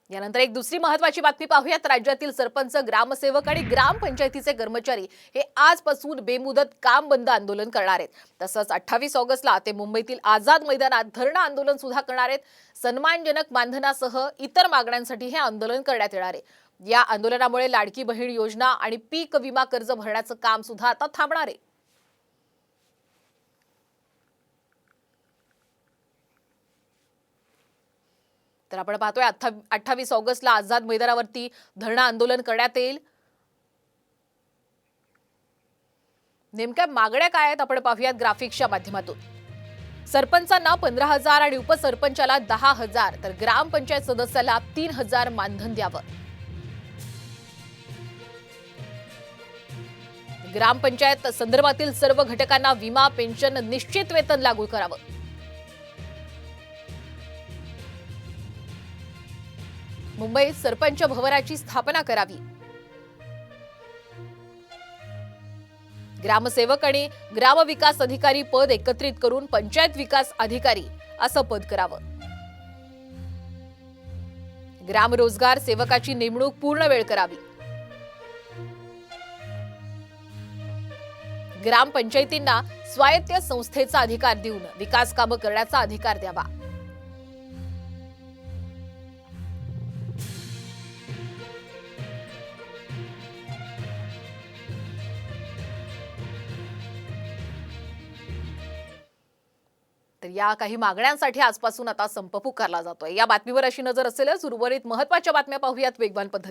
यानंतर एक दुसरी महत्त्वाची बातमी पाहूयात। राज्यातील सरपंच, ग्रामसेवक आणि ग्रामपंचायतीचे कर्मचारी हे आजपासून बेमुदत काम बंद आंदोलन करणार आहेत। तसंच 28 ऑगस्टला ते मुंबईतील आझाद मैदानात धरणं आंदोलन सुद्धा करणार आहेत। सन्मानजनक मानधनासह इतर मागण्यांसाठी हे आंदोलन करण्यात येणार आहे। या आंदोलनामुळे लाडकी बहीण योजना आणि पीक विमा कर्ज भरण्याचं काम सुद्धा आता थांबणार आहे। तर आपण पाहतोय 28 ऑगस्टला आझाद मैदानावरती धरणं आंदोलन करण्यात येईल। नेमक्या मागण्या काय आहेत आपण पाहूयात ग्राफिक्सच्या माध्यमातून। सरपंचांना 15,000 आणि उपसरपंचाला 10,000 तर ग्रामपंचायत सदस्याला 3,000 मानधन द्यावं। ग्रामपंचायत संदर्भातील सर्व घटकांना विमा, पेन्शन, निश्चित वेतन लागू करावं। मुंबईत सरपंच भवनाची स्थापना करावी। ग्रामसेवक आणि ग्रामविकास अधिकारी पद एकत्रित करून पंचायत विकास अधिकारी असं पद करावं। ग्राम रोजगार सेवकाची नेमणूक पूर्ण वेळ करावी। ग्रामपंचायतींना स्वायत्त संस्थेचा अधिकार देऊन विकास कामं करण्याचा अधिकार द्यावा। तर या काही मागण्यांसाठी आजपासून आता संप पुकारला जातोय। या बातमीवर अशी नजर असेलच। उर्वरित महत्त्वाच्या बातम्या पाहूयात वेगवान पद्धतीने।